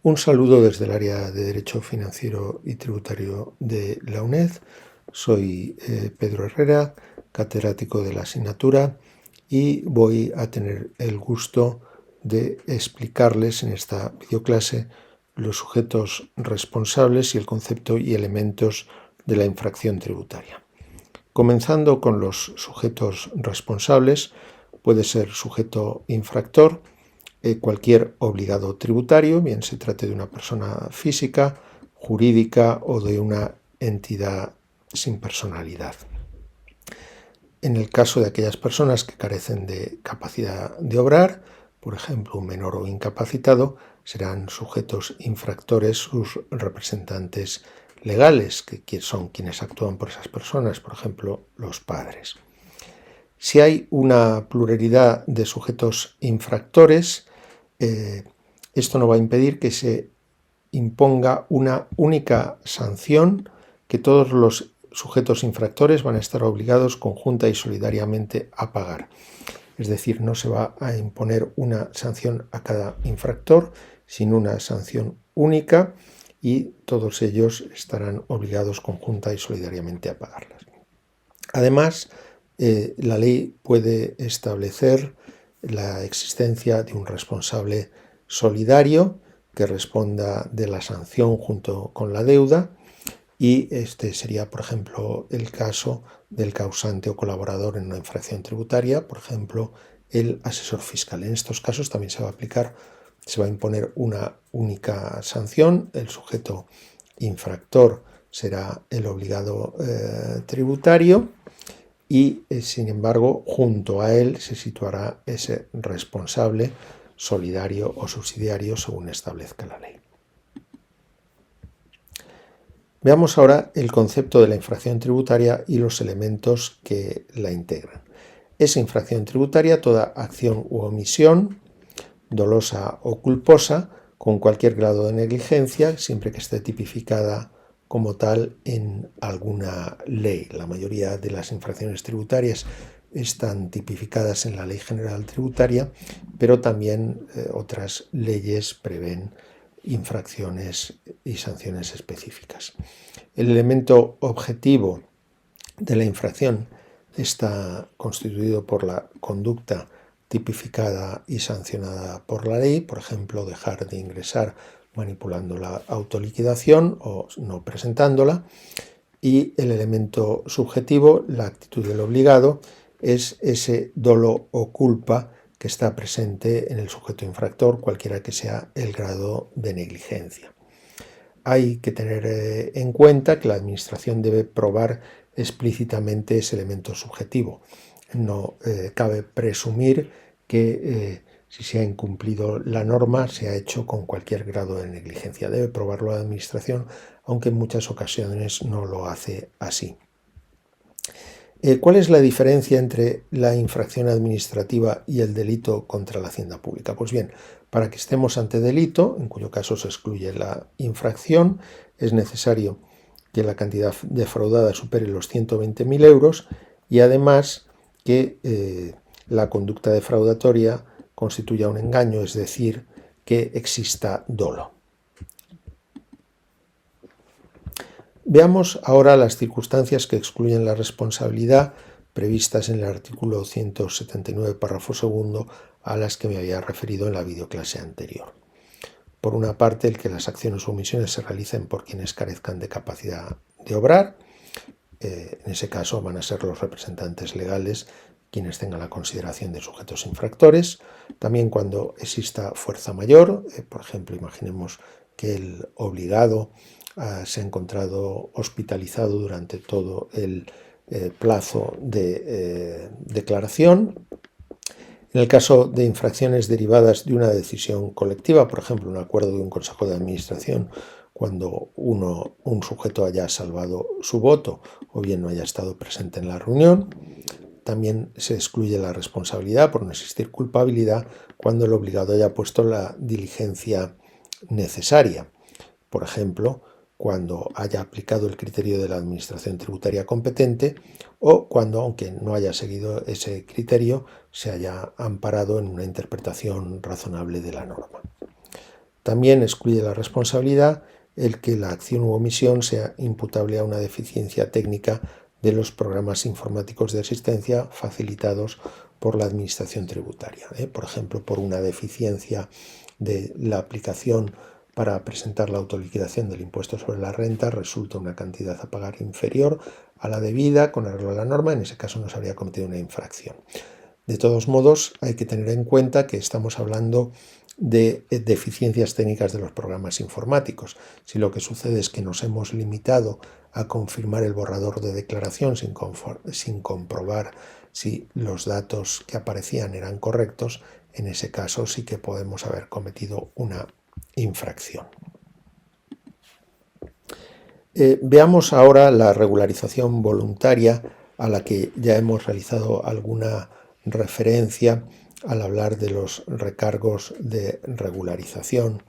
Un saludo desde el área de Derecho Financiero y Tributario de la UNED. Soy Pedro Herrera, catedrático de la asignatura, y voy a tener el gusto de explicarles en esta videoclase los sujetos responsables y el concepto y elementos de la infracción tributaria. Comenzando con los sujetos responsables, puede ser sujeto infractor, cualquier obligado tributario, bien se trate de una persona física, jurídica o de una entidad sin personalidad. En el caso de aquellas personas que carecen de capacidad de obrar, por ejemplo, un menor o incapacitado, serán sujetos infractores sus representantes legales, que son quienes actúan por esas personas, por ejemplo, los padres. Si hay una pluralidad de sujetos infractores, esto no va a impedir que se imponga una única sanción que todos los sujetos infractores van a estar obligados conjunta y solidariamente a pagar. Es decir, no se va a imponer una sanción a cada infractor, sino una sanción única, y todos ellos estarán obligados conjunta y solidariamente a pagarlas. Además, la ley puede establecer la existencia de un responsable solidario que responda de la sanción junto con la deuda, y este sería, por ejemplo, el caso del causante o colaborador en una infracción tributaria, por ejemplo, el asesor fiscal. En estos casos también se va a imponer una única sanción. El sujeto infractor será el obligado tributario, y sin embargo junto a él se situará ese responsable solidario o subsidiario según establezca la ley. Veamos ahora el concepto de la infracción tributaria y los elementos que la integran. Es infracción tributaria toda acción u omisión, dolosa o culposa, con cualquier grado de negligencia, siempre que esté tipificada como tal en alguna ley. La mayoría de las infracciones tributarias están tipificadas en la Ley General Tributaria, pero también otras leyes prevén infracciones y sanciones específicas. El elemento objetivo de la infracción está constituido por la conducta tipificada y sancionada por la ley, por ejemplo, dejar de ingresar manipulando la autoliquidación o no presentándola, y el elemento subjetivo, la actitud del obligado, es ese dolo o culpa que está presente en el sujeto infractor, cualquiera que sea el grado de negligencia. Hay que tener en cuenta que la Administración debe probar explícitamente ese elemento subjetivo. No cabe presumir que si se ha incumplido la norma se ha hecho con cualquier grado de negligencia. Debe probarlo la Administración, aunque en muchas ocasiones no lo hace así. ¿Cuál es la diferencia entre la infracción administrativa y el delito contra la hacienda pública? Pues bien, para que estemos ante delito, en cuyo caso se excluye la infracción, es necesario que la cantidad defraudada supere los 120.000 euros y además que la conducta defraudatoria constituya un engaño, es decir, que exista dolo. Veamos ahora las circunstancias que excluyen la responsabilidad previstas en el artículo 179, párrafo segundo, a las que me había referido en la videoclase anterior. Por una parte, el que las acciones o omisiones se realicen por quienes carezcan de capacidad de obrar. En ese caso van a ser los representantes legales quienes tengan la consideración de sujetos infractores. También cuando exista fuerza mayor, por ejemplo, imaginemos que el obligado se ha encontrado hospitalizado durante todo el plazo de declaración. En el caso de infracciones derivadas de una decisión colectiva, por ejemplo, un acuerdo de un consejo de administración, cuando un sujeto haya salvado su voto o bien no haya estado presente en la reunión. También se excluye la responsabilidad por no existir culpabilidad cuando el obligado haya puesto la diligencia necesaria. Por ejemplo, cuando haya aplicado el criterio de la Administración tributaria competente o cuando, aunque no haya seguido ese criterio, se haya amparado en una interpretación razonable de la norma. También excluye la responsabilidad el que la acción u omisión sea imputable a una deficiencia técnica de los programas informáticos de asistencia facilitados por la Administración tributaria. Por ejemplo, por una deficiencia de la aplicación para presentar la autoliquidación del impuesto sobre la renta resulta una cantidad a pagar inferior a la debida con arreglo a la norma, en ese caso no se habría cometido una infracción. De todos modos, hay que tener en cuenta que estamos hablando de deficiencias técnicas de los programas informáticos. Si lo que sucede es que nos hemos limitado a confirmar el borrador de declaración sin comprobar si los datos que aparecían eran correctos, en ese caso sí que podemos haber cometido una infracción. Veamos ahora la regularización voluntaria, a la que ya hemos realizado alguna referencia al hablar de los recargos de regularización.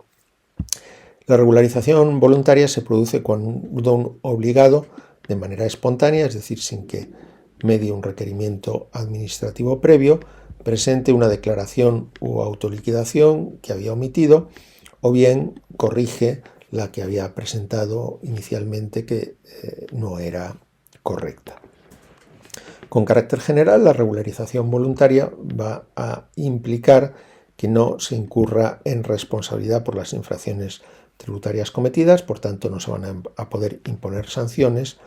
La regularización voluntaria se produce cuando un obligado, de manera espontánea, es decir, sin que medie un requerimiento administrativo previo, presente una declaración u autoliquidación que había omitido, o bien corrige la que había presentado inicialmente que no era correcta. Con carácter general, la regularización voluntaria va a implicar que no se incurra en responsabilidad por las infracciones tributarias cometidas, por tanto no se van a poder imponer sanciones,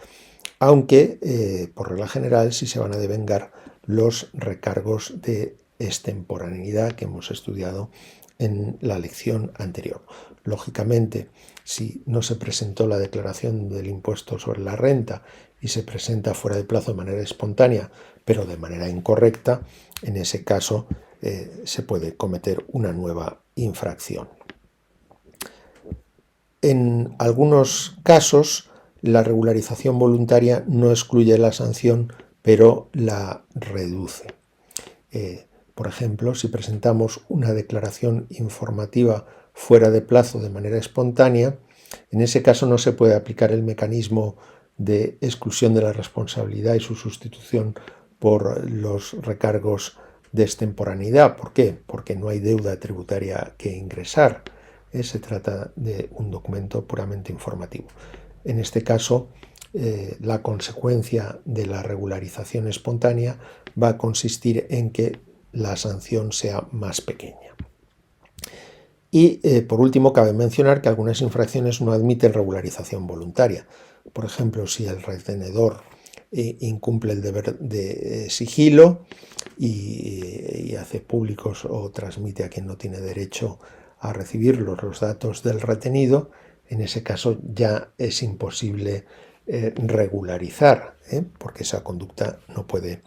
aunque por regla general sí se van a devengar los recargos de extemporaneidad que hemos estudiado en la lección anterior. Lógicamente, si no se presentó la declaración del impuesto sobre la renta y se presenta fuera de plazo de manera espontánea, pero de manera incorrecta, en ese caso se puede cometer una nueva infracción. En algunos casos, la regularización voluntaria no excluye la sanción, pero la reduce. Por ejemplo, si presentamos una declaración informativa fuera de plazo de manera espontánea, en ese caso no se puede aplicar el mecanismo de exclusión de la responsabilidad y su sustitución por los recargos de extemporaneidad. ¿Por qué? Porque no hay deuda tributaria que ingresar. Se trata de un documento puramente informativo. En este caso, la consecuencia de la regularización espontánea va a consistir en que la sanción sea más pequeña. Y por último, cabe mencionar que algunas infracciones no admiten regularización voluntaria. Por ejemplo, si el retenedor incumple el deber de sigilo y hace públicos o transmite a quien no tiene derecho a recibirlos los datos del retenido, en ese caso ya es imposible regularizar, porque esa conducta no puede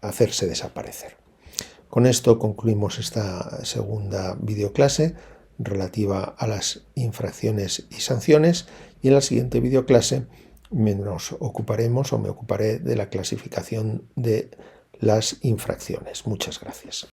hacerse desaparecer. Con esto concluimos esta segunda videoclase relativa a las infracciones y sanciones, y en la siguiente videoclase nos ocuparemos o me ocuparé de la clasificación de las infracciones. Muchas gracias.